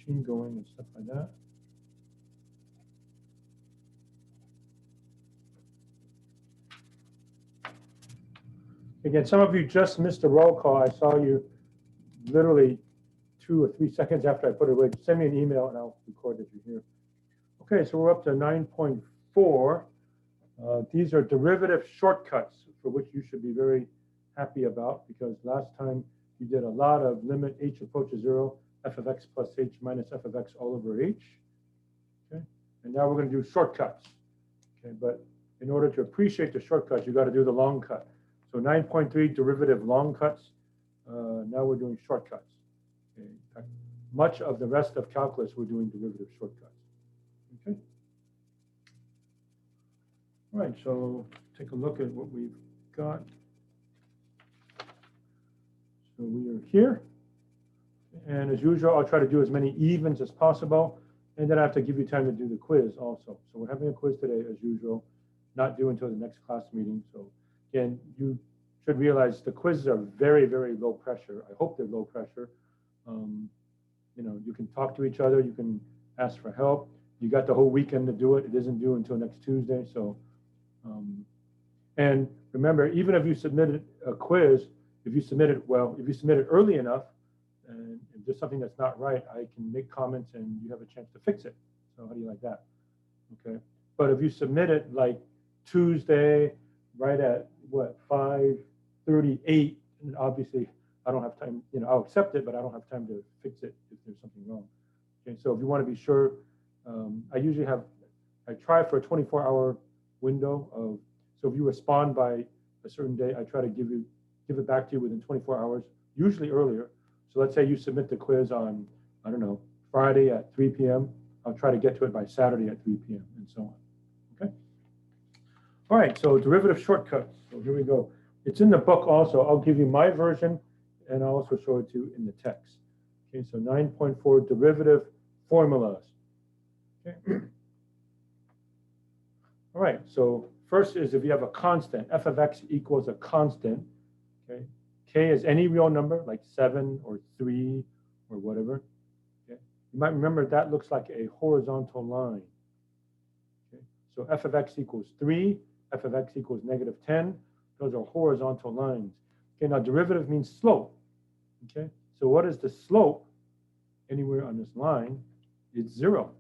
machine going and stuff like that. Again, some of you just missed the roll call. I saw you literally 2 or 3 seconds after I put it away. Send me an email and I'll record that you're here. Okay, so we're up to 9.4. These are derivative shortcuts for which you should be very happy about, because last time you did a lot of limit h approaches 0, f of x plus h minus f of x all over h. Okay, and now we're going to do shortcuts. Okay, but in order to appreciate the shortcuts, you got to do the long cut. So 9.3 derivative long cuts. Now we're doing shortcuts. Okay. In fact, much of the rest of calculus we're doing derivative shortcuts. Okay. All right, so take a look at what we've got. So we are here. And as usual, I'll try to do as many evens as possible. And then I have to give you time to do the quiz also. So we're having a quiz today as usual, not due until the next class meeting. So again, you should realize the quizzes are very, very low pressure. I hope they're low pressure. You know, you can talk to each other. You can ask for help. You got the whole weekend to do it. It isn't due until next Tuesday. So, and remember, even if you submitted a quiz, if you submit it early enough, and if there's something that's not right, I can make comments and you have a chance to fix it. So how do you like that? Okay. But if you submit it like Tuesday, right at what, 5:38, and obviously I don't have time, you know, I'll accept it, but I don't have time to fix it if there's something wrong. Okay, so if you want to be sure, I try for a 24-hour window of, so if you respond by a certain day, I try to give it back to you within 24 hours, usually earlier. So let's say you submit the quiz on, I don't know, Friday at 3 p.m. I'll try to get to it by Saturday at 3 p.m. and so on. Okay. All right, so derivative shortcuts. So here we go. It's in the book also. I'll give you my version and I'll also show it to you in the text. Okay, so 9.4 derivative formulas. Okay. All right, so first is if you have a constant, f of x equals a constant, okay? K is any real number, like 7 or 3 or whatever. Okay? You might remember that looks like a horizontal line. Okay? So f of x equals 3, f of x equals -10. Those are horizontal lines. Okay, now derivative means slope. Okay, so what is the slope anywhere on this line? It's 0.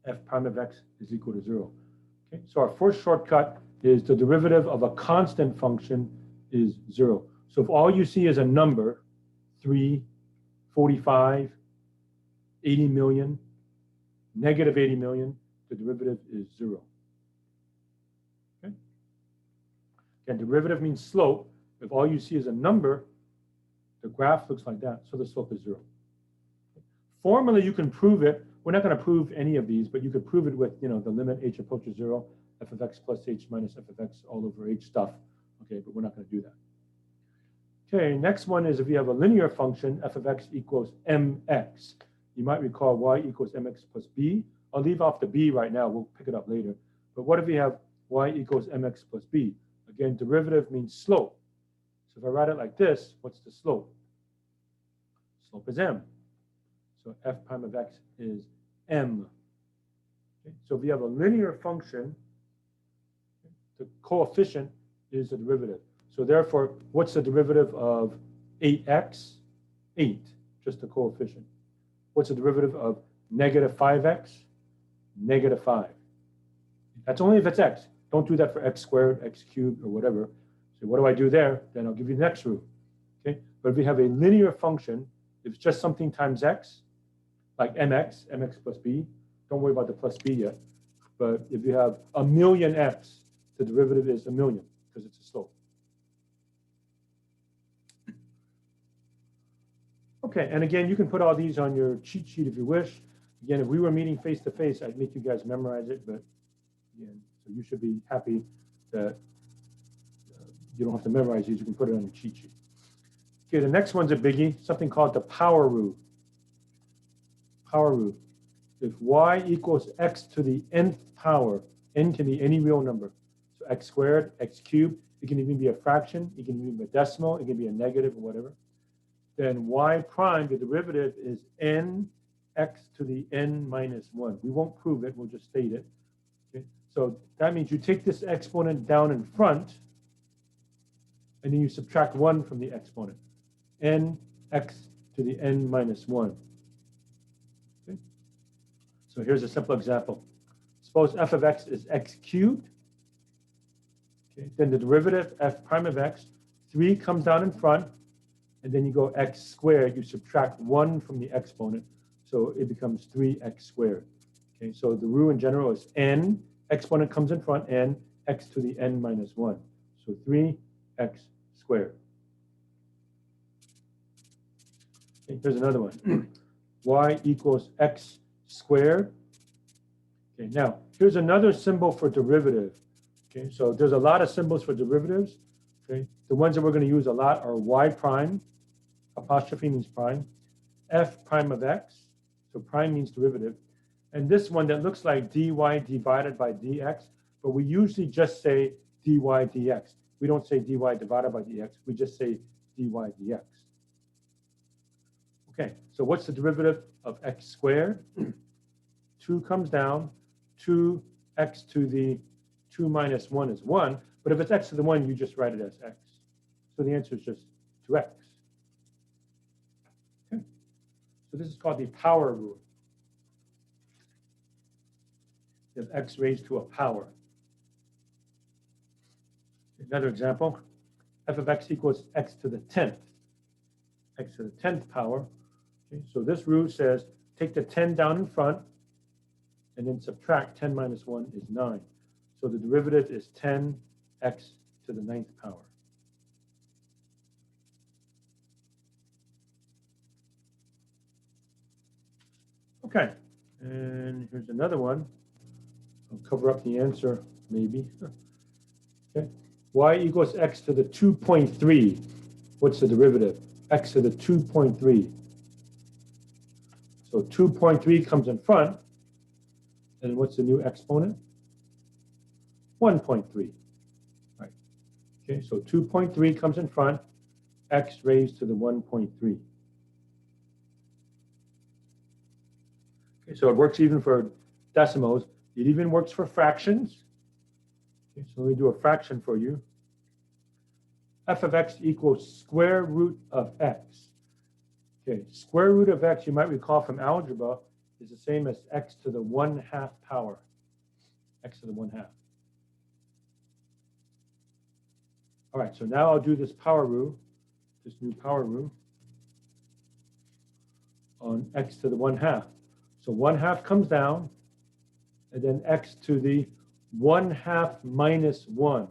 F prime of x is equal to 0. Okay, so our first shortcut is the derivative of a constant function is 0. So if all you see is a number, 3, 45, 80 million, -80 million, the derivative is 0. Okay? Again, derivative means slope. If all you see is a number, the graph looks like that, so the slope is 0. Formally, you can prove it. We're not going to prove any of these, but you could prove it with, you know, the limit h approaches 0, f of x plus h minus f of x all over h stuff. Okay, but we're not going to do that. Okay, next one is if you have a linear function, f of x equals mx. You might recall y equals mx plus b. I'll leave off the b right now. We'll pick it up later. But what if we have y equals mx plus b? Again, derivative means slope. So if I write it like this, what's the slope? Slope is m. So f prime of x is m. Okay, so if you have a linear function, the coefficient is the derivative. So therefore, what's the derivative of 8x? 8, just the coefficient. What's the derivative of -5x? -5. That's only if it's x. Don't do that for x squared, x cubed, or whatever. So what do I do there? Then I'll give you the next rule. Okay, but if you have a linear function, if it's just something times x, like mx, mx plus b, don't worry about the plus b yet. But if you have a million x, the derivative is a million because it's a slope. Okay, and again, you can put all these on your cheat sheet if you wish. Again, if we were meeting face to face, I'd make you guys memorize it, but again, so you should be happy that you don't have to memorize these. You can put it on your cheat sheet. Okay, the next one's a biggie, something called the power rule. Power rule. If y equals x to the nth power, n can be any real number. So x squared, x cubed, it can even be a fraction, it can even be a decimal, it can be a negative or whatever. Then y prime, the derivative is n x to the n minus 1. We won't prove it, we'll just state it. Okay? So that means you take this exponent down in front, and then you subtract 1 from the exponent. N x to the n minus 1. Okay? So here's a simple example. Suppose f of x is x cubed. Okay? Then the derivative f prime of x, 3 comes down in front, and then you go x squared. You subtract 1 from the exponent, so it becomes 3x squared. Okay? So the rule in general is n, exponent comes in front, n, x to the n minus 1. So 3x squared. Okay, here's another one. Y equals x squared. Okay, now here's another symbol for derivative. Okay, so there's a lot of symbols for derivatives. Okay, the ones that we're going to use a lot are y prime, apostrophe means prime, f prime of x, so prime means derivative, and this one that looks like dy divided by dx, but we usually just say dy dx. We don't say dy divided by dx, we just say dy dx. Okay, so what's the derivative of x squared? 2 comes down, 2x to the 2 minus 1 is 1, but if it's x to the 1, you just write it as x. So the answer is just 2x. Okay. So this is called the power rule. You have x raised to a power. Another example, f of x equals x to the 10th. X to the 10th power. Okay, so this rule says take the 10 down in front and then subtract 10 minus 1 is 9. So the derivative is 10x to the 9th power. Okay, and here's another one. I'll cover up the answer, maybe. Okay, y equals x to the 2.3. What's the derivative? X to the 2.3. So 2.3 comes in front, and what's the new exponent? 1.3. Right. Okay, so 2.3 comes in front, x raised to the 1.3. Okay, so it works even for decimals. It even works for fractions. Okay, so let me do a fraction for you. F of x equals square root of x. Okay, square root of x, you might recall from algebra, is the same as x to the 1/2 power. X to the 1/2. All right, so now I'll do this power rule, this new power rule on x to the 1/2. So 1/2 comes down, and then x to the 1/2 minus 1.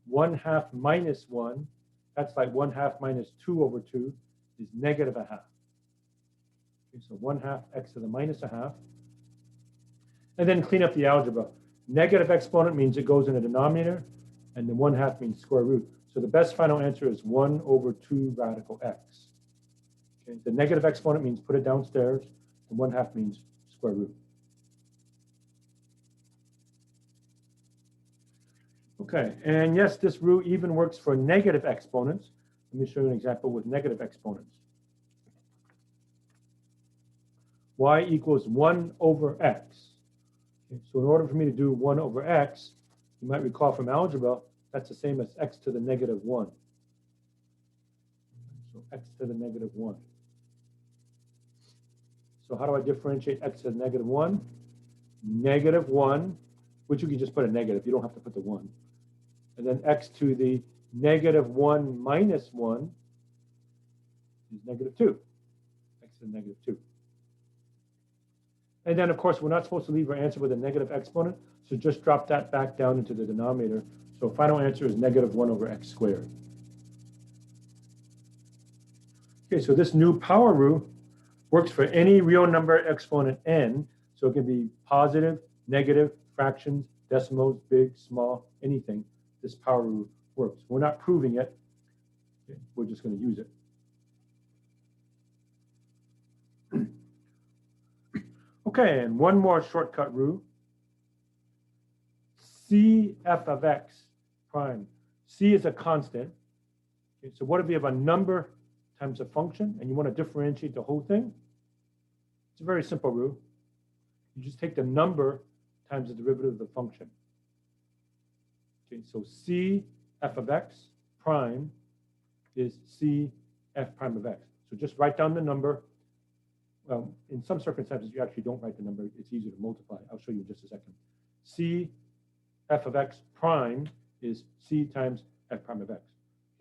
1/2 minus 1, that's like 1/2 minus 2 over 2 is negative 1/2. Okay, so 1/2 x to the minus 1/2. And then clean up the algebra. Negative exponent means it goes in the denominator, and the 1/2 means square root. So the best final answer is 1 over 2 radical x. Okay, the negative exponent means put it downstairs. The 1/2 means square root. Okay, and yes, this rule even works for negative exponents. Let me show you an example with negative exponents. Y equals 1 over x. Okay, so in order for me to do 1 over x, you might recall from algebra, that's the same as x to the negative 1. So x to the negative 1. So how do I differentiate x to the negative 1? Negative 1, which you can just put a negative. You don't have to put the 1. And then x to the negative 1 minus 1 is negative 2. X to the negative 2. And then, of course, we're not supposed to leave our answer with a negative exponent, so just drop that back down into the denominator. So final answer is negative 1 over x squared. Okay, so this new power rule works for any real number exponent n, so it can be positive, negative, fractions, decimals, big, small, anything. This power rule works. We're not proving it. Okay, we're just going to use it. Okay, and one more shortcut rule. C f of x prime. C is a constant. Okay, so what if we have a number times a function and you want to differentiate the whole thing? It's a very simple rule. You just take the number times the derivative of the function. Okay, so C f of x prime is C f prime of x. So just write down the number. Well, in some circumstances, you actually don't write the number. It's easier to multiply. I'll show you in just a second. C f of x prime is C times f prime of x.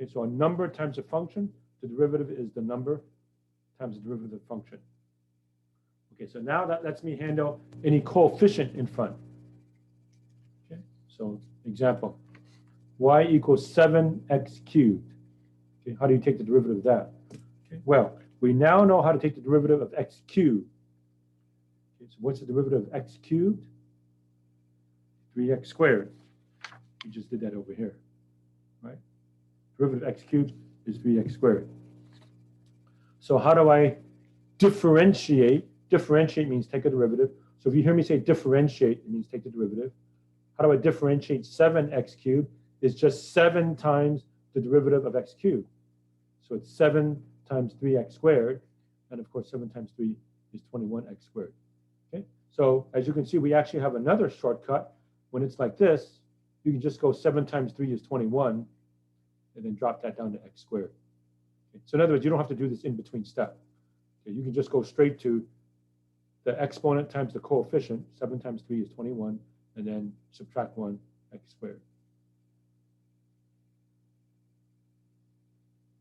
Okay, so a number times a function, the derivative is the number times the derivative of the function. Okay, so now that lets me handle any coefficient in front. Okay, so example, y equals 7x cubed. Okay, how do you take the derivative of that? Okay, well, we now know how to take the derivative of x cubed. Okay, so what's the derivative of x cubed? 3x squared. We just did that over here, right? Derivative of x cubed is 3x squared. So how do I differentiate? Differentiate means take a derivative. So if you hear me say differentiate, it means take the derivative. How do I differentiate 7x cubed? It's just 7 times the derivative of x cubed. So it's 7 times 3x squared. And of course, 7 times 3 is 21x squared. Okay. So as you can see, we actually have another shortcut. When it's like this, you can just go 7 times 3 is 21, and then drop that down to x squared. Okay. So in other words, you don't have to do this in between step. Okay. You can just go straight to the exponent times the coefficient. 7 times 3 is 21, and then subtract 1, x squared.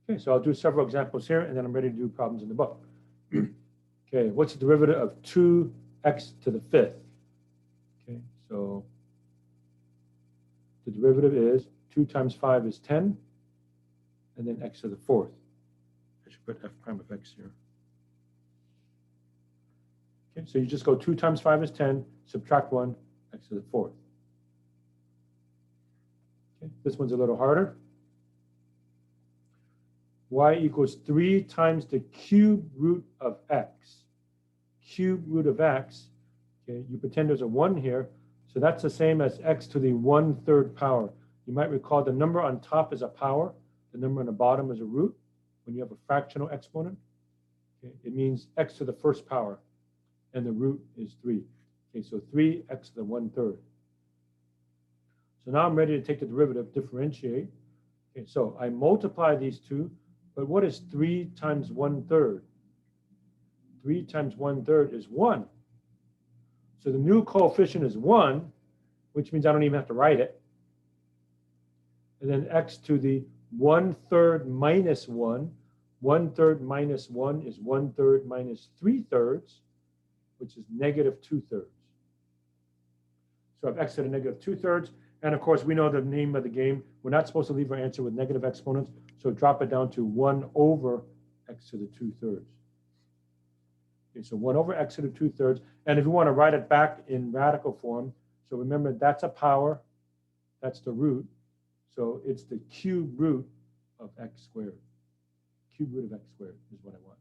Okay, so I'll do several examples here, and then I'm ready to do problems in the book. Okay, what's the derivative of 2x to the 5th? Okay, so the derivative is 2 times 5 is 10, and then x to the 4th. I should put f prime of x here. Okay, so you just go 2 times 5 is 10, subtract 1, x to the 4th. Okay, this one's a little harder. Y equals 3 times the cube root of x. Cube root of x, okay, you pretend there's a 1 here, so that's the same as x to the 1/3 power. You might recall the number on top is a power, the number on the bottom is a root. When you have a fractional exponent, okay, it means x to the 1st power, and the root is 3. Okay, so 3x to the 1/3. So now I'm ready to take the derivative, differentiate. Okay, so I multiply these two, but what is 3 times 1/3? 3 times 1/3 is 1. So the new coefficient is 1, which means I don't even have to write it. And then x to the 1/3 minus 1. 1/3 minus 1 is 1/3 minus 3/3, which is negative 2/3. So I have x to the negative 2/3. And of course, we know the name of the game. We're not supposed to leave our answer with negative exponents. So drop it down to 1 over x to the 2/3. Okay, so 1 over x to the 2/3. And if you want to write it back in radical form, so remember that's a power, that's the root. So it's the cube root of x squared. Cube root of x squared is what I want.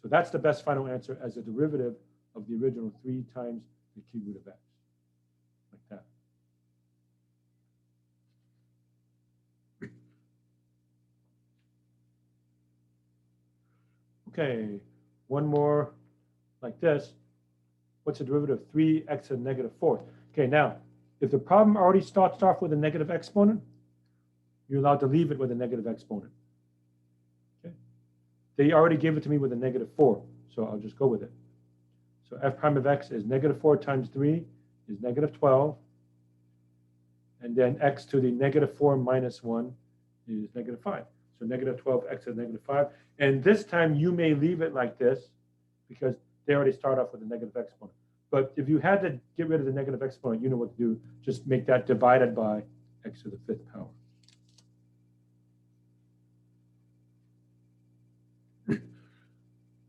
So that's the best final answer as a derivative of the original 3 times the cube root of x, like that. Okay, one more like this. What's the derivative of 3x to the negative 4th? Okay, now, if the problem already starts off with a negative exponent, you're allowed to leave it with a negative exponent. Okay, they already gave it to me with a negative 4, so I'll just go with it. So f prime of x is negative 4 times 3 is negative 12. And then x to the negative 4 minus 1 is negative 5. So negative 12x to the negative 5. And this time you may leave it like this because they already start off with a negative exponent. But if you had to get rid of the negative exponent, you know what to do. Just make that divided by x to the 5th power.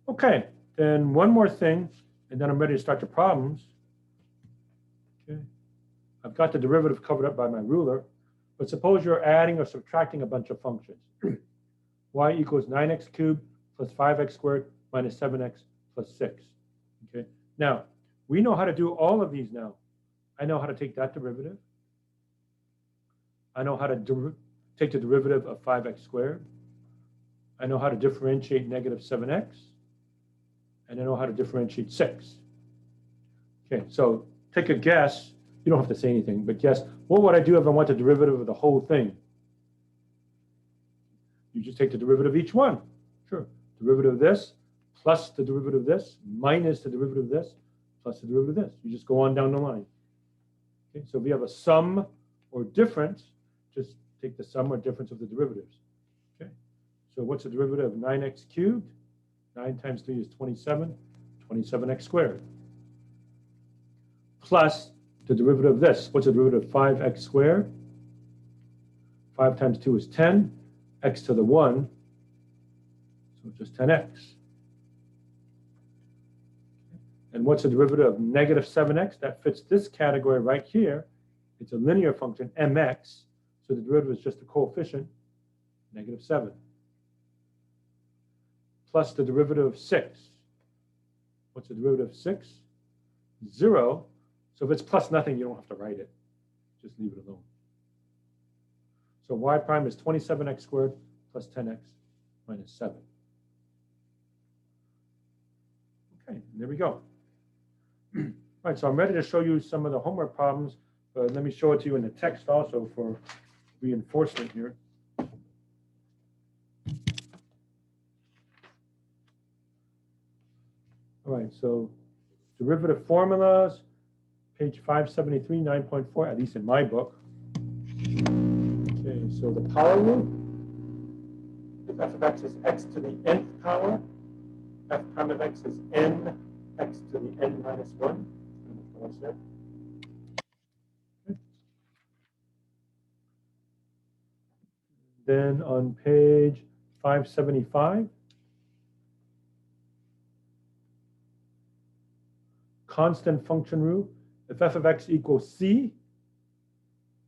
Okay, then one more thing, and then I'm ready to start the problems. Okay, I've got the derivative covered up by my ruler, but suppose you're adding or subtracting a bunch of functions. Y equals 9x cubed plus 5x squared minus 7x plus 6. Okay, now we know how to do all of these now. I know how to take that derivative. I know how to take the derivative of 5x squared. I know how to differentiate negative 7x. and I know how to differentiate 6. Okay, so take a guess. You don't have to say anything, but guess, what would I do if I want the derivative of the whole thing? You just take the derivative of each one. Sure. Derivative of this plus the derivative of this minus the derivative of this plus the derivative of this. You just go on down the line. Okay, so if we have a sum or difference, just take the sum or difference of the derivatives. Okay, so what's the derivative of 9x cubed? 9 times 3 is 27, 27x squared. Plus the derivative of this. What's the derivative of 5x squared? 5 times 2 is 10, x to the 1, so just 10x. And what's the derivative of negative 7x? That fits this category right here. It's a linear function, mx, so the derivative is just a coefficient, negative 7. Plus the derivative of 6. What's the derivative of 6? 0. So if it's plus nothing, you don't have to write it. Just leave it alone. So y prime is 27x squared plus 10x minus 7. Okay, there we go. All right, so I'm ready to show you some of the homework problems, but let me show it to you in the text also for reinforcement here. All right, so derivative formulas, page 573, 9.4, at least in my book. Okay, so the power rule, if f of x is x to the nth power, f prime of x is n x to the n minus 1. What I said. Okay. Then on page 575, constant function rule. If f of x equals c,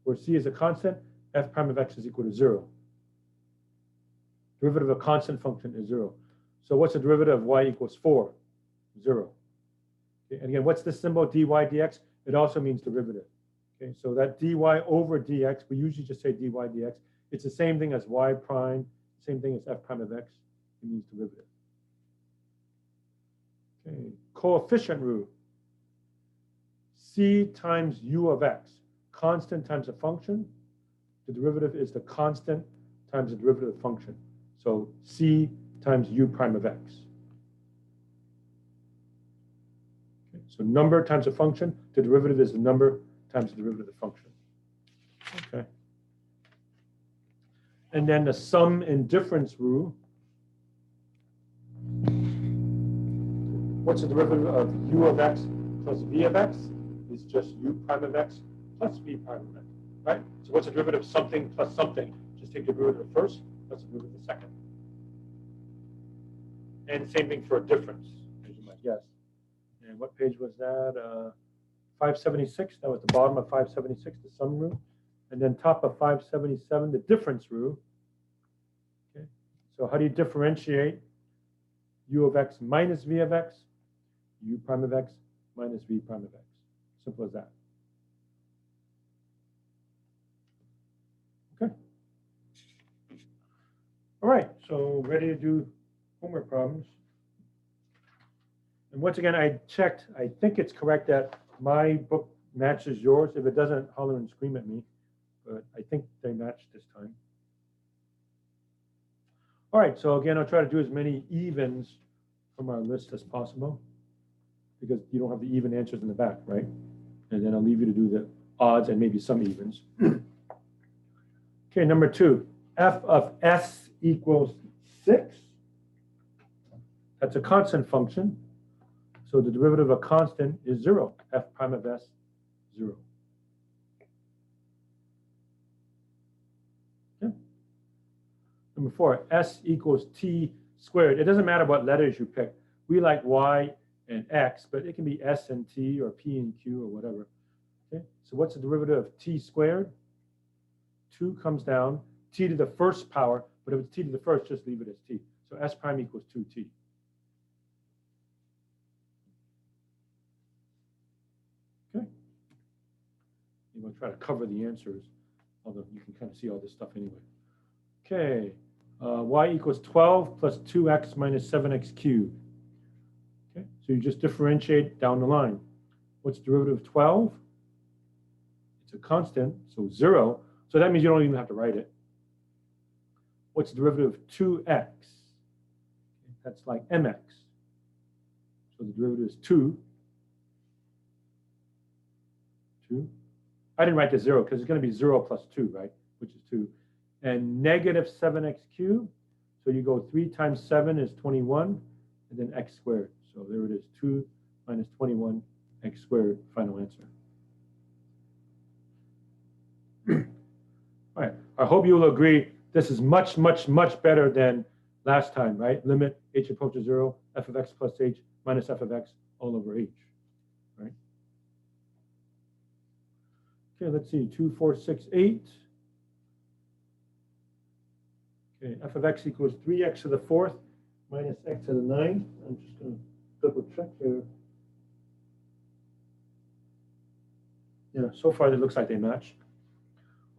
where c is a constant, f prime of x is equal to 0. Derivative of a constant function is 0. So what's the derivative of y equals 4? 0. Okay, and again, what's this symbol, dy dx? It also means derivative. Okay, so that dy over dx, we usually just say dy dx. It's the same thing as y prime, same thing as f prime of x. It means derivative. Okay, coefficient rule. C times u of x, constant times a function. The derivative is the constant times the derivative of the function. So c times u prime of x. Okay, so number times a function, the derivative is the number times the derivative of the function. Okay. And then the sum and difference rule. What's the derivative of u of x plus v of x? Is just u prime of x plus v prime of x, right? So what's the derivative of something plus something? Just take the derivative first, plus the derivative of the second. And same thing for a difference, as you might guess. And what page was that? 576, that was the bottom of 576, the sum rule. And then top of 577, the difference rule. Okay. So how do you differentiate u of x minus v of x? U prime of x minus v prime of x. Simple as that. Okay. All right, so ready to do homework problems. And once again, I checked. I think it's correct that my book matches yours. If it doesn't, holler and scream at me. But I think they match this time. All right, so again, I'll try to do as many evens from our list as possible, because you don't have the even answers in the back, right? And then I'll leave you to do the odds and maybe some evens. Okay, number 2, f of s equals 6. That's a constant function. So the derivative of a constant is 0. F prime of s, 0. Okay. Number 4, s equals t squared. It doesn't matter what letters you pick. We like y and x, but it can be s and t or p and q or whatever. Okay, so what's the derivative of t squared? 2 comes down, t to the first power, but if it's t to the first, just leave it as t. So s prime equals 2t. Okay, I'm going to try to cover the answers, although you can kind of see all this stuff anyway. Okay, y equals 12 plus 2x minus 7x cubed. So you just differentiate down the line. What's the derivative of 12? It's a constant, so 0. So that means you don't even have to write it. What's the derivative of 2x? That's like mx. So the derivative is 2. 2. I didn't write the 0 because it's going to be 0 plus 2, right? Which is 2. And negative 7x cubed. So you go 3 times 7 is 21, and then x squared. So there it is, 2 minus 21 x squared, final answer. All right, I hope you will agree this is much, much, much better than last time, right? Limit h approaches 0, f of x plus h minus f of x all over h, right? Okay, let's see, 2, 4, 6, 8. Okay, f of x equals 3x to the 4th minus x to the 9th. I'm just going to double check here. Yeah, so far it looks like they match.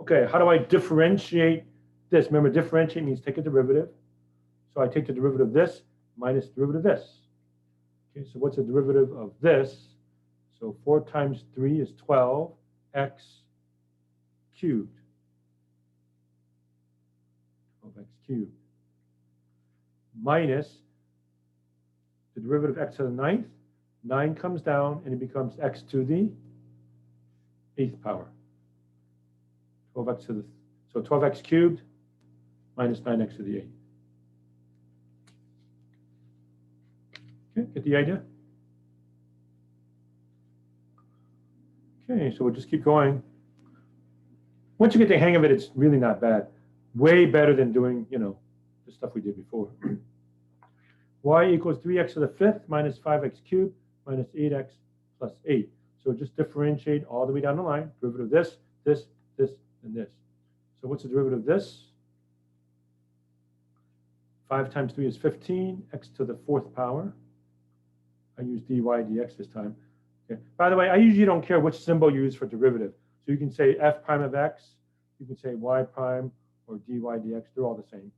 Okay, how do I differentiate this? Remember, differentiate means take a derivative. So I take the derivative of this minus the derivative of this. Okay, so what's the derivative of this? So 4 times 3 is 12, x cubed. 12x cubed. Minus the derivative of x to the 9th. 9 comes down and it becomes x to the 8th power. 12x to the, so 12x cubed minus 9x to the 8th. Okay, get the idea? Okay, so we'll just keep going. Once you get the hang of it, it's really not bad. Way better than doing, the stuff we did before. Y equals 3x to the 5th minus 5x cubed minus 8x plus 8. So just differentiate all the way down the line. Derivative of this, this, this, and this. So what's the derivative of this? 5 times 3 is 15, x to the 4th power. I use dy dx this time. Okay. By the way, I usually don't care which symbol you use for derivative. So you can say f prime of x, you can say y prime, or dy dx. They're all the same.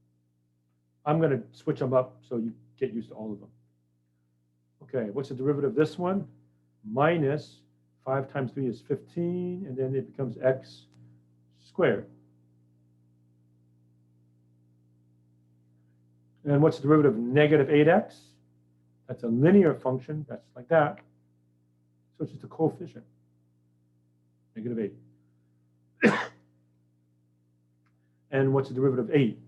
I'm going to switch them up so you get used to all of them. Okay, what's the derivative of this one? Minus 5 times 3 is 15, and then it becomes x squared. And what's the derivative of negative 8x? That's a linear function. That's like that. So it's just a coefficient. Negative 8. And what's the derivative of 8?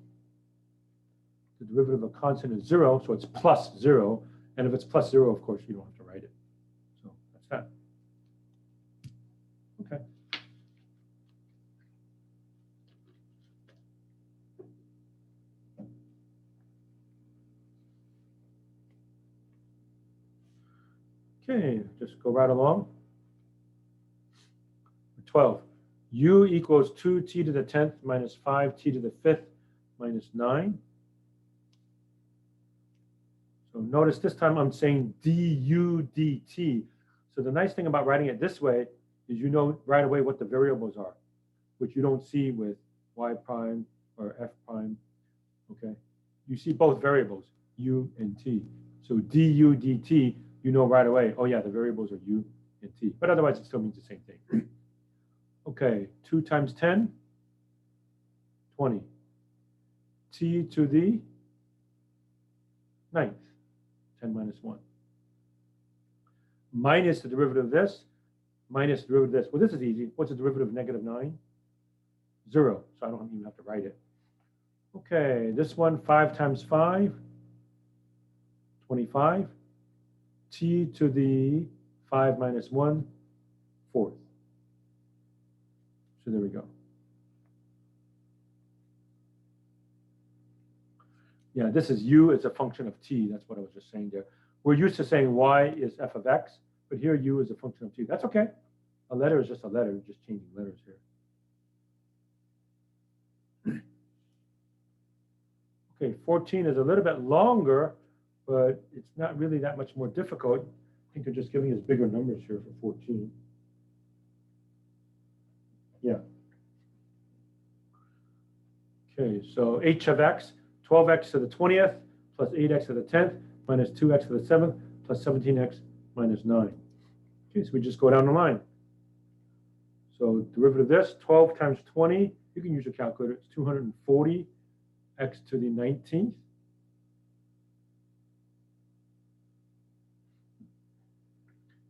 The derivative of a constant is 0, so it's plus 0. And if it's plus 0, of course, you don't have to write it. So that's that. Okay. Okay, just go right along. 12. U equals 2t to the 10th minus 5t to the 5th minus 9. So notice this time I'm saying du dt. So the nice thing about writing it this way is you know right away what the variables are, which you don't see with y prime or f prime. Okay, you see both variables, u and t. So du dt, you know right away, oh yeah, the variables are u and t. But otherwise it still means the same thing. Okay, 2 times 10, 20. T to the 9th, 10 minus 1. Minus the derivative of this, minus the derivative of this. Well, this is easy. What's the derivative of negative 9? 0, so I don't even have to write it. Okay, this one, 5 times 5, 25. T to the 5 minus 1, 4th. So there we go. Yeah, this is u as a function of t. That's what I was just saying there. We're used to saying y is f of x, but here u is a function of t. That's okay. A letter is just a letter, just changing letters here. Okay, 14 is a little bit longer, but it's not really that much more difficult. I think they're just giving us bigger numbers here for 14. Yeah. Okay, so h of x, 12x to the 20th plus 8x to the 10th minus 2x to the 7th plus 17x minus 9. Okay, so we just go down the line. So derivative of this, 12 times 20, you can use your calculator, it's 240 x to the 19th.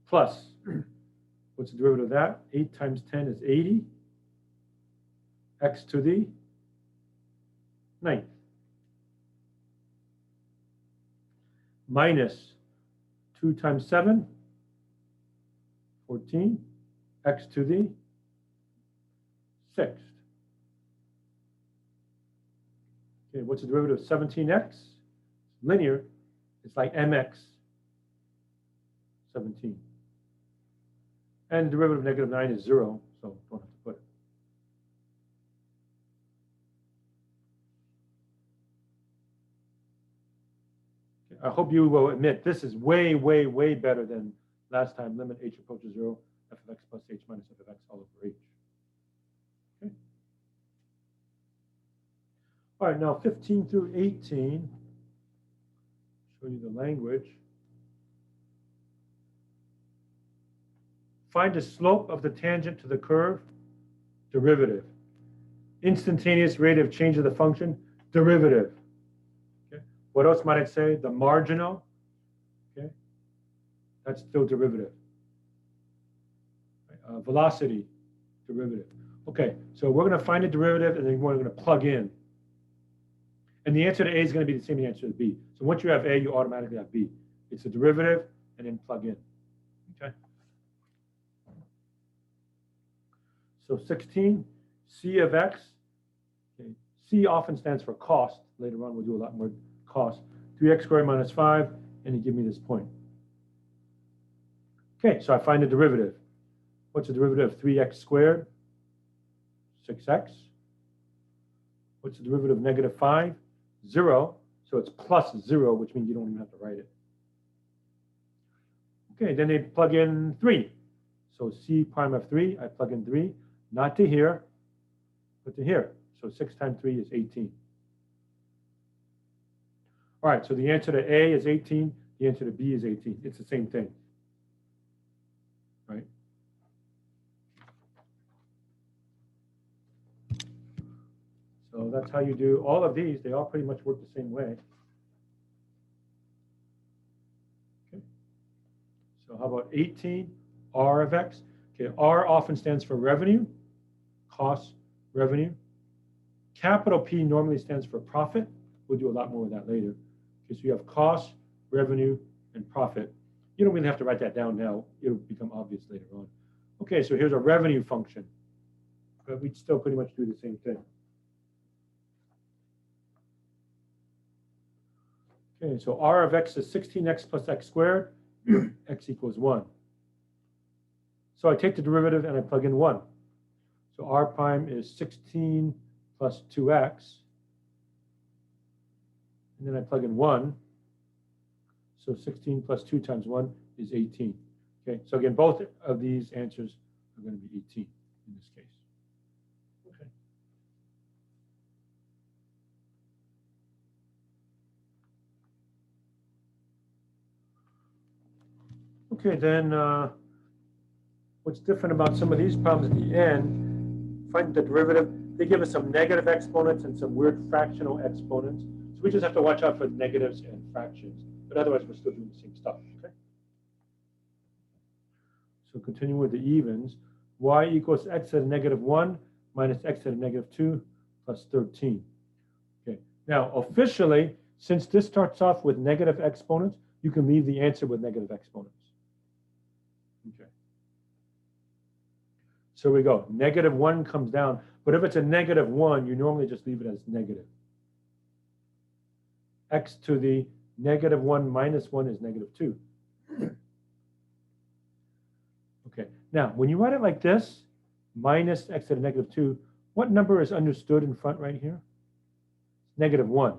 Plus, what's the derivative of that? 8 times 10 is 80, x to the 9th. Minus 2 times 7, 14, x to the 6th. Okay, what's the derivative of 17x? Linear, it's like mx 17. And the derivative of negative 9 is 0, so don't have to put it. Okay, I hope you will admit this is way, way, way better than last time. Limit h approaches 0, f of x plus h minus f of x all over h. Okay. All right, now 15 through 18, show you the language. Find the slope of the tangent to the curve, derivative. Instantaneous rate of change of the function, derivative. Okay. What else might I say? The marginal, okay, that's still derivative. Velocity, derivative. Okay, so we're going to find a derivative and then we're going to plug in. And the answer to A is going to be the same as the answer to B. So once you have A, you automatically have B. It's a derivative and then plug in. Okay. So 16, C of x. Okay. C often stands for cost. Later on, we'll do a lot more cost. 3x squared minus 5, and you give me this point. Okay, so I find the derivative. What's the derivative of 3x squared? 6x. What's the derivative of negative 5? 0. So it's plus 0, which means you don't even have to write it. Okay, then they plug in 3. So C prime of 3, I plug in 3. Not to here, but to here. So 6 times 3 is 18. All right, so the answer to A is 18. The answer to B is 18. It's the same thing, right? So that's how you do all of these. They all pretty much work the same way. Okay. So how about 18, R of x? Okay, R often stands for revenue, cost, revenue. Capital P normally stands for profit. We'll do a lot more of that later. Okay, so you have cost, revenue, and profit. You don't really have to write that down now. It'll become obvious later on. Okay, so here's a revenue function. But we still pretty much do the same thing. Okay, so R of x is 16x plus x squared, x equals 1. So I take the derivative and I plug in 1. So R prime is 16 plus 2x. And then I plug in 1. So 16 plus 2 times 1 is 18. Okay, so again, both of these answers are going to be 18 in this case. Okay, then what's different about some of these problems at the end, find the derivative. They give us some negative exponents and some weird fractional exponents. So we just have to watch out for negatives and fractions. But otherwise, we're still doing the same stuff, okay? So continue with the evens. Y equals x at a negative 1 minus x at a negative 2 plus 13. Okay, now officially, since this starts off with negative exponents, you can leave the answer with negative exponents. Okay. So we go. Negative 1 comes down. But if it's a negative 1, you normally just leave it as negative. X to the negative 1 minus 1 is negative 2. Okay. Now, when you write it like this, minus x at a negative 2, what number is understood in front right here? Negative 1,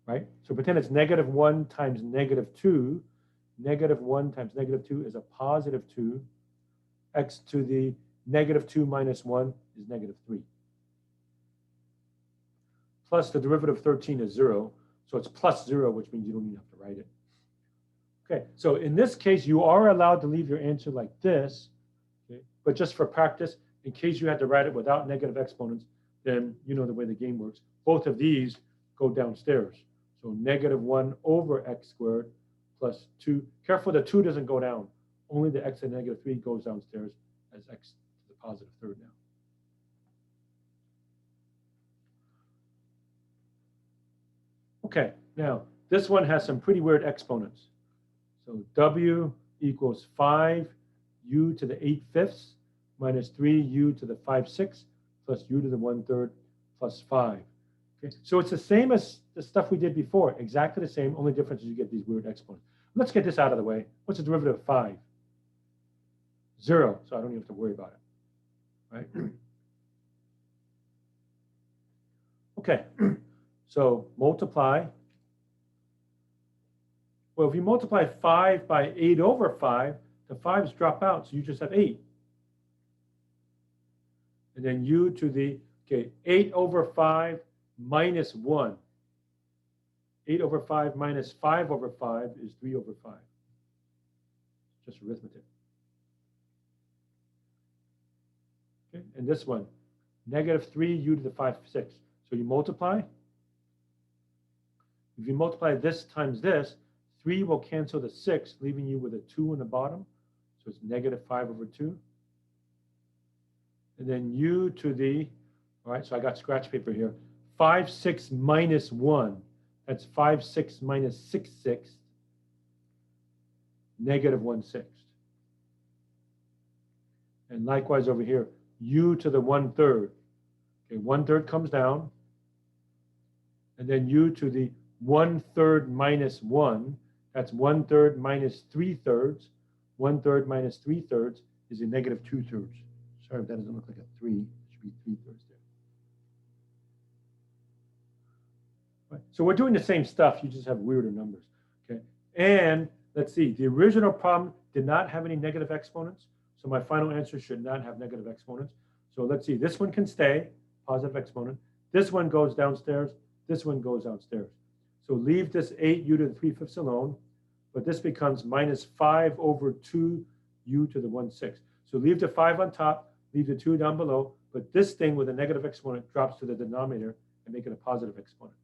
right? So pretend it's negative 1 times negative 2. Negative 1 times negative 2 is a positive 2. X to the negative 2 minus 1 is negative 3. Plus the derivative of 13 is 0. So it's plus 0, which means you don't even have to write it. Okay, so in this case, you are allowed to leave your answer like this, okay? But just for practice, in case you had to write it without negative exponents, then you know the way the game works. Both of these go downstairs. So -1 over x squared plus 2. Careful, the 2 doesn't go down. Only the x and -3 goes downstairs as x to the positive third now. Okay, now this one has some pretty weird exponents. So w equals 5u to the 8/5 minus 3u to the 5/6 plus u to the 1/3 plus 5. Okay, so it's the same as the stuff we did before, exactly the same, only difference is you get these weird exponents. Let's get this out of the way. What's the derivative of 5? 0, so I don't even have to worry about it, right? Okay, so multiply. Well, if you multiply 5 by 8 over 5, the 5's drop out, so you just have 8. And then u to the, okay, 8 over 5 minus 1. 8 over 5 minus 5 over 5 is 3 over 5. Just arithmetic. Okay, and this one, -3u to the 5/6. So you multiply. If you multiply this times this, 3 will cancel the 6, leaving you with a 2 in the bottom. So it's -5 over 2. And then u to the, all right, so I got scratch paper here. 5/6 minus 1. That's 5/6 minus 6/6. -1/6. And likewise over here, u to the 1/3. Okay, 1/3 comes down. And then u to the 1/3 minus 1. That's 1/3 minus 3/3. 1/3 minus 3/3 is a -2/3. Sorry if that doesn't look like a 3. It should be 3/3 there. Right. So we're doing the same stuff. You just have weirder numbers. Okay. And let's see. The original problem did not have any negative exponents. So my final answer should not have negative exponents. So let's see. This one can stay, positive exponent. This one goes downstairs. This one goes downstairs. So leave this 8u to the 3/5 alone. But this becomes -5 over 2u to the 1/6. So leave the 5 on top, leave the 2 down below, but this thing with a negative exponent drops to the denominator and make it a positive exponent.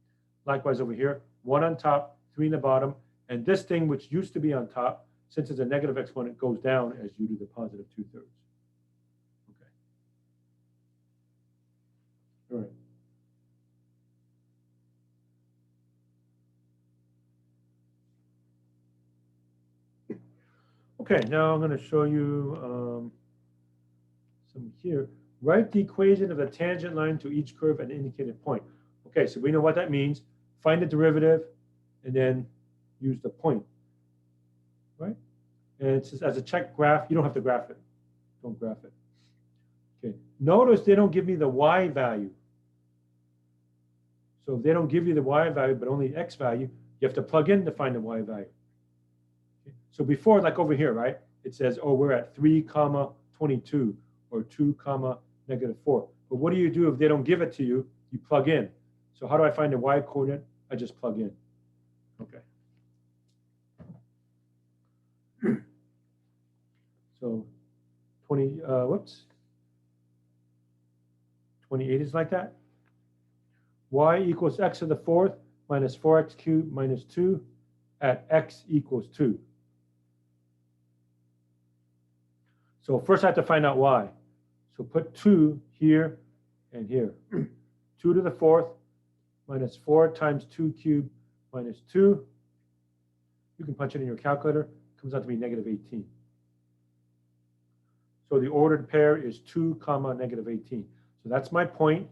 Likewise over here, 1 on top, 3 in the bottom, and this thing which used to be on top, since it's a negative exponent, goes down as u to the positive 2/3. Okay. All right. Okay, now I'm going to show you some here. Write the equation of the tangent line to each curve at an indicated point. Okay, so we know what that means. Find the derivative and then use the point, right? And it's just as a check graph, you don't have to graph it. Don't graph it. Okay, notice they don't give me the y value. So if they don't give you the y value, but only x value, you have to plug in to find the y value. Okay. So before, like over here, right? It says, oh, we're at 3, 22 or 2, -4. But what do you do if they don't give it to you? You plug in. So how do I find the y coordinate? I just plug in. Okay. So 28 is like that. Y equals x to the 4th minus 4x cubed minus 2 at x equals 2. So first I have to find out y. So put 2 here and here. 2 to the 4th minus 4 times 2 cubed minus 2. You can punch it in your calculator. It comes out to be -18. So the ordered pair is 2, -18. So that's my point.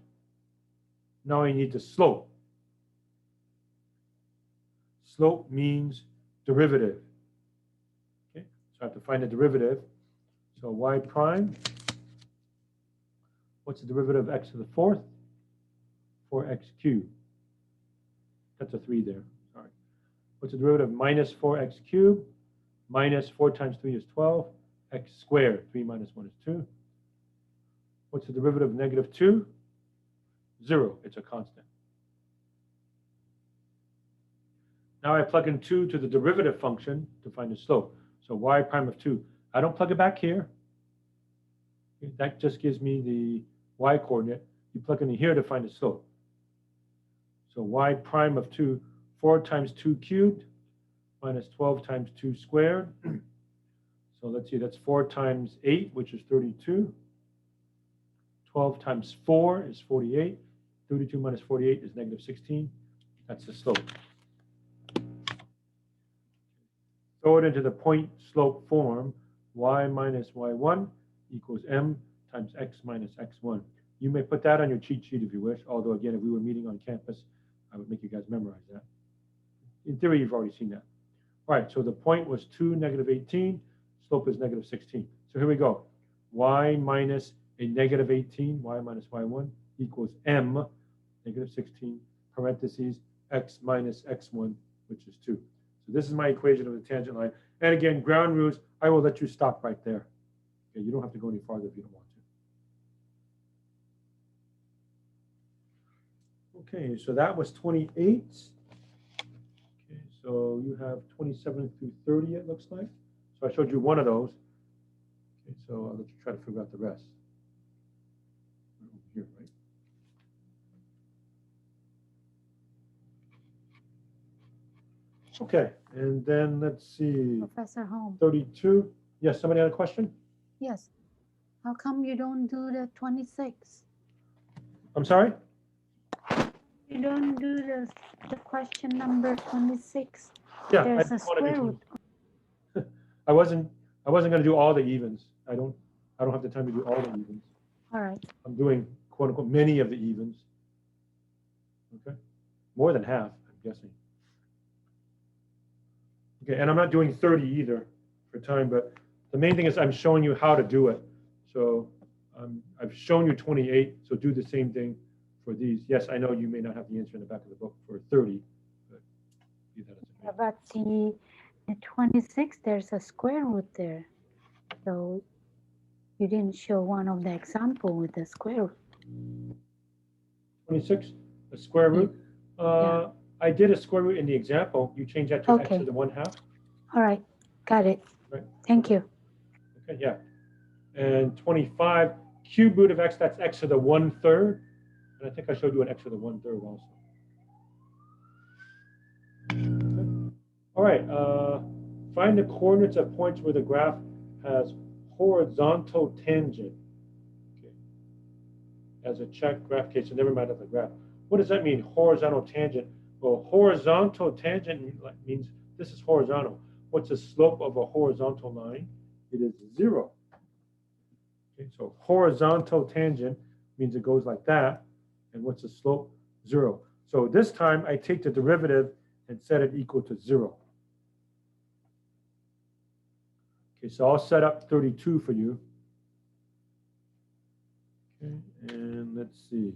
Now I need the slope. Slope means derivative. Okay, so I have to find the derivative. So y prime, what's the derivative of x to the 4th? 4x cubed. That's a 3 there, sorry. What's the derivative of minus 4x cubed? Minus 4 times 3 is 12. X squared, 3 minus 1 is 2. What's the derivative of -2? 0, it's a constant. Now I plug in 2 to the derivative function to find the slope. So y prime of 2. I don't plug it back here. That just gives me the y coordinate. You plug it in here to find the slope. So y prime of 2, 4 times 2 cubed minus 12 times 2 squared. So let's see, that's 4 times 8, which is 32. 12 times 4 is 48. 32 minus 48 is negative 16. That's the slope. Throw it into the point slope form. Y minus y1 equals m times x minus x1. You may put that on your cheat sheet if you wish, although again, if we were meeting on campus, I would make you guys memorize that. In theory, you've already seen that. All right, so the point was 2, negative 18. Slope is negative 16. So here we go. Y minus a negative 18, y minus y1 equals m, negative 16, parentheses, x minus x1, which is 2. So this is my equation of the tangent line. And again, ground rules, I will let you stop right there. Okay, you don't have to go any farther if you don't want to. Okay, so that was 28. Okay, so you have 27 through 30, it looks like. So I showed you one of those. Okay, so I'll let you try to figure out the rest. Here, right? Okay, and then let's see. Professor Holm. 32. Yes, somebody had a question? Yes. How come you don't do the 26? I'm sorry? You don't do the question number 26. Yeah, There's I a just wanted square to- root. I wasn't going to do all the evens. I don't have the time to do all the evens. All right. I'm doing quote unquote many of the evens. Okay, more than half, I'm guessing. Okay, and I'm not doing 30 either for time, but the main thing is I'm showing you how to do it. So I've shown you 28, so do the same thing for these. Yes, I know you may not have the answer in the back of the book for 30, but do that as a Yeah, but the 26, there's a square root there. So you didn't show one of the example with the square root. 26, a square root. Yeah. I did a square root in the example. You change that to x Okay. to the 1/2. All right. Got it. Right. Thank you. Okay, yeah. And 25, cube root of x, that's x to the 1/3. And I think I showed you an x to the 1/3 also. Okay. All right, find the coordinates of points where the graph has horizontal tangent. Okay. As a check graph case, so never mind as a graph. What does that mean, horizontal tangent? Well, horizontal tangent means this is horizontal. What's the slope of a horizontal line? It is 0. Okay, so horizontal tangent means it goes like that. And what's the slope? 0. So this time I take the derivative and set it equal to 0. Okay, so I'll set up 32 for you. Okay, and let's see.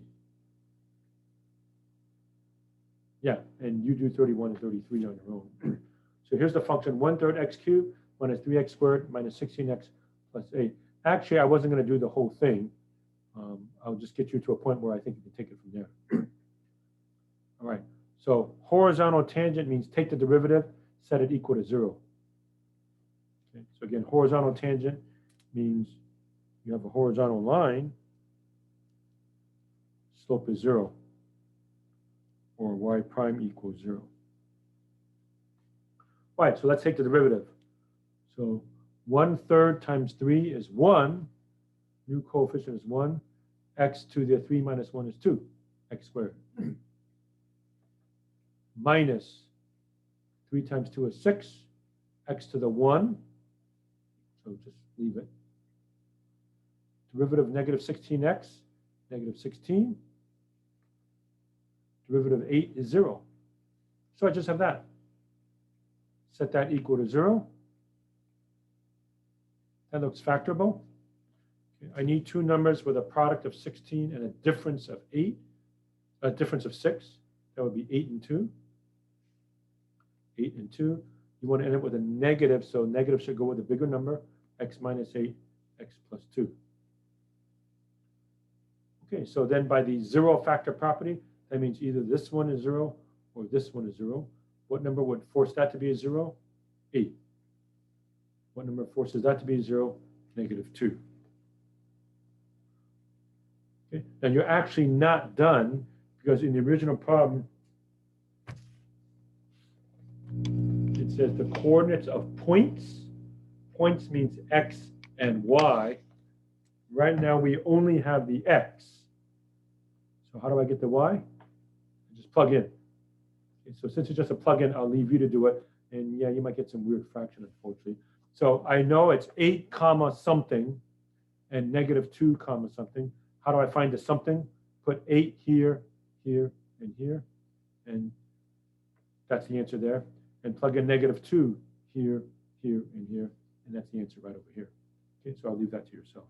Yeah, and you do 31 and 33 on your own. So here's the function 1/3 x cubed minus 3x squared minus 16x plus 8. Actually, I wasn't going to do the whole thing. I'll just get you to a point where I think you can take it from there. All right, so horizontal tangent means take the derivative, set it equal to 0. Okay, so again, horizontal tangent means you have a horizontal line, slope is 0, or y prime equals 0. All right, so let's take the derivative. So 1/3 times 3 is 1. New coefficient is 1. X to the 3 minus 1 is 2, x squared. Minus 3 times 2 is 6. X to the 1. So just leave it. Derivative of negative 16x, negative 16. Derivative of 8 is 0. So I just have that. Set that equal to 0. That looks factorable. Okay, I need two numbers with a product of 16 and a difference of 8, a difference of 6. That would be 8 and 2. 8 and 2. You want to end up with a negative, so negative should go with a bigger number, x minus 8, x plus 2. Okay, so then by the 0 factor property, that means either this one is 0 or this one is 0. What number would force that to be a 0? 8. What number forces that to be a 0? -2. Okay. Now you're actually not done, because in the original problem, it says the coordinates of points. Points means x and y. Right now we only have the x. So how do I get the y? I just plug in. Okay, so since it's just a plug-in, I'll leave you to do it. And yeah, you might get some weird fraction, unfortunately. So I know it's 8 comma something and -2 comma something. How do I find the something? Put 8 here, here, and here. And that's the answer there. And plug in -2 here, here, and here. And that's the answer right over here. Okay, so I'll leave that to yourself.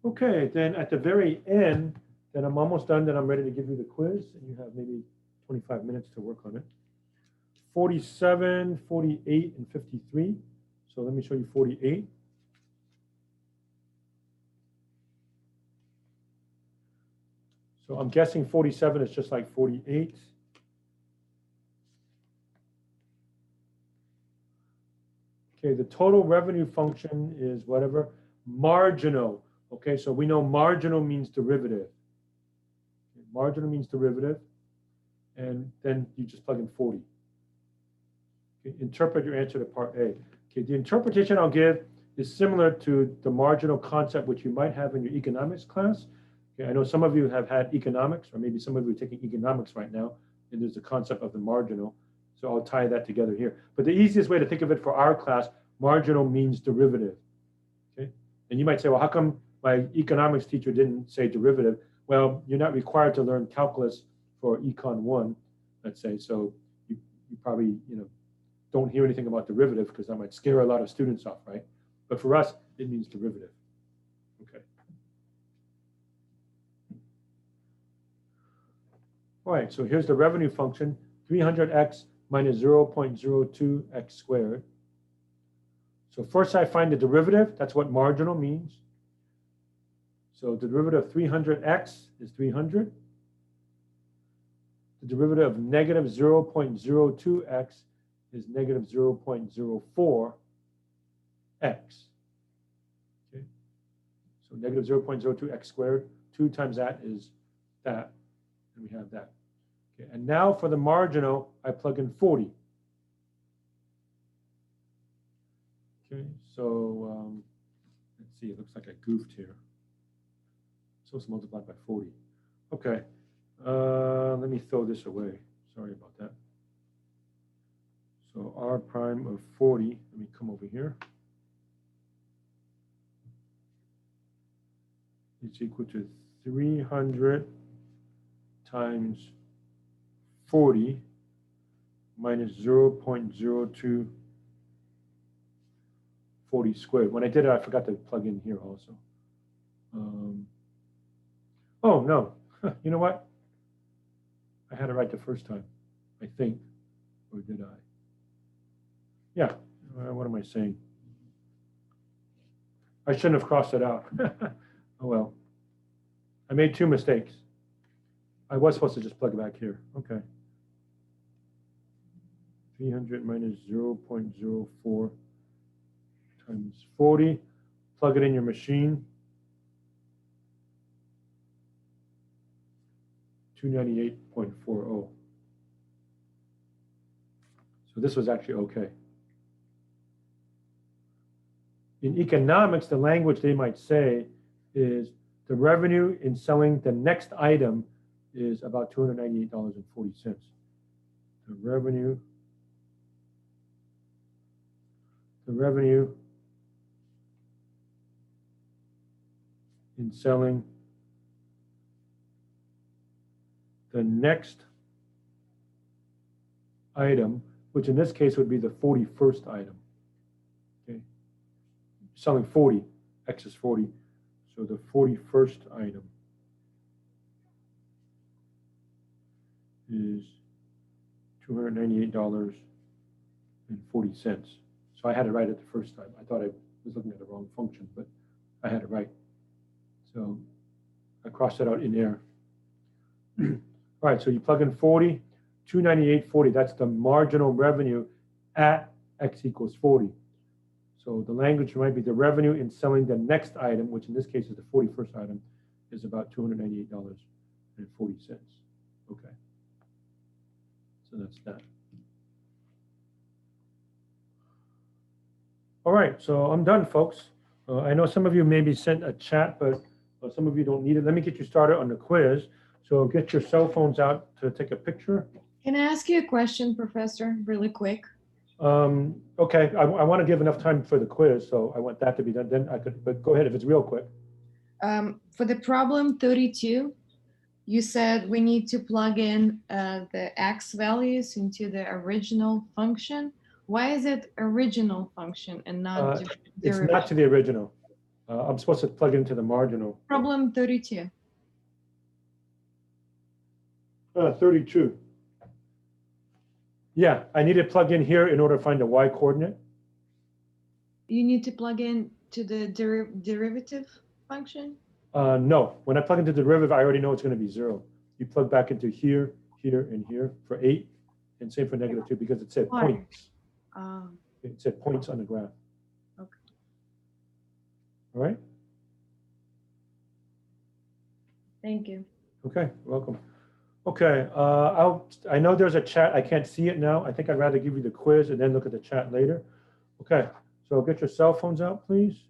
Okay, then at the very end, then I'm almost done, then I'm ready to give you the quiz, and you have maybe 25 minutes to work on it. 47, 48, and 53. So let me show you 48. So I'm guessing 47 is just like 48. Okay, the total revenue function is whatever. Marginal. Okay, so we know marginal means derivative. Okay, marginal means derivative. And then you just plug in 40. Okay, interpret your answer to part A. Okay, the interpretation I'll give is similar to the marginal concept which you might have in your economics class. Okay, I know some of you have had economics, or maybe some of you are taking economics right now, and there's the concept of the marginal. So I'll tie that together here. But the easiest way to think of it for our class, marginal means derivative. Okay, and you might say, well, how come my economics teacher didn't say derivative? Well, you're not required to learn calculus for Econ 1, let's say. So you probably, don't hear anything about derivative, because that might scare a lot of students off, right? But for us, it means derivative. Okay. All right, so here's the revenue function, 300x minus 0.02x squared. So first I find the derivative. That's what marginal means. So the derivative of 300x is 300. The derivative of negative 0.02x is negative 0.04x. Okay. So negative 0.02x squared. 2 times that is that. And we have that. Okay. And now for the marginal, I plug in 40. Okay. So let's see. It looks like I goofed here. So it's multiplied by 40. Okay. Let me throw this away. Sorry about that. So r prime of 40, let me come over here, is equal to 300 times 40 minus 0.02 40 squared. When I did it, I forgot to plug in here also. Oh, no. You know what? I had it right the first time, I think. Or did I? Yeah. What am I saying? I shouldn't have crossed it out. Oh, well. I made 2 mistakes. I was supposed to just plug it back here. Okay. 300 minus 0.04 times 40. Plug it in your machine. 298.40. So this was actually okay. In economics, the language they might say is the revenue in selling the next item is about $298.40. The revenue in selling the next item, which in this case would be the 41st item. Okay, selling 40, X is 40, so the 41st item is $298.40. So I had it right at the first time. I thought I was looking at the wrong function, but I had it right. So I crossed that out in there. All right, so you plug in 40, 298.40. That's the marginal revenue at X equals 40. So the language might be the revenue in selling the next item, which in this case is the 41st item, is about $298.40. Okay. So that's that. All right, so I'm done, folks. I know some of you maybe sent a chat, but some of you don't need it. Let me get you started on the quiz. So get your cell phones out to take a picture. Can I ask you a question, Professor, really quick? Okay, I want to give enough time for the quiz, so I want that to be done. Then I could, but go ahead if it's real quick. For the problem 32, you said we need to plug in the x values into the original function. Why is it original function and not It's not to the original. I'm supposed to plug into the marginal. Problem 32. 32. Yeah, I need to plug in here in order to find the y coordinate. You need to plug in to the derivative function? No, when I plug into the derivative, I already know it's going to be 0. You plug back into here, here, and here for 8, and same for -2 because it said Why? points. It said points on the graph. Okay. All right? Thank you. Okay, welcome. Okay, I know there's a chat. I can't see it now. I think I'd rather give you the quiz and then look at the chat later. Okay, so get your cell phones out, please.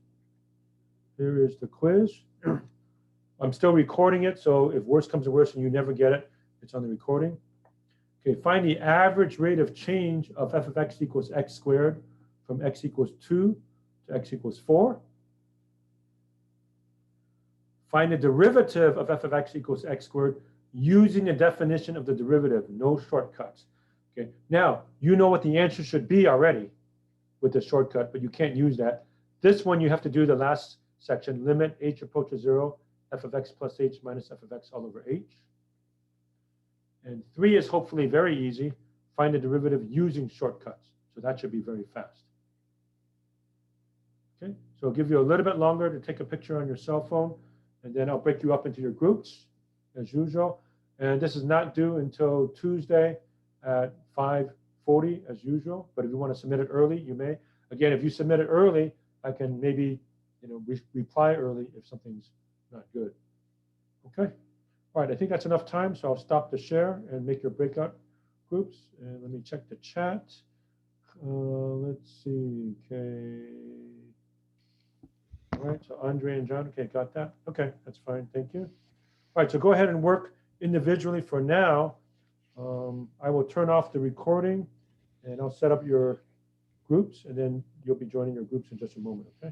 Here is the quiz. I'm still recording it, so if worse comes to worse and you never get it, it's on the recording. Okay, find the average rate of change of f of x equals x squared from x equals 2 to x equals 4. Find the derivative of f of x equals x squared using the definition of the derivative, no shortcuts. Okay, now you know what the answer should be already with the shortcut, but you can't use that. This one you have to do the last section, limit h approaches 0, f of x plus h minus f of x all over h. And 3 is hopefully very easy. Find the derivative using shortcuts. So that should be very fast. Okay, so I'll give you a little bit longer to take a picture on your cell phone, and then I'll break you up into your groups as usual. And this is not due until Tuesday at 5:40 as usual. But if you want to submit it early, you may. Again, if you submit it early, I can maybe reply early if something's not good. Okay. All right, I think that's enough time, so I'll stop the share and make your breakout groups. And let me check the chat. Let's see, okay. All right, so Andre and John, okay, got that? Okay, that's fine, thank you. All right, so go ahead and work individually for now. I will turn off the recording and I'll set up your groups and then you'll be joining your groups in just a moment, okay?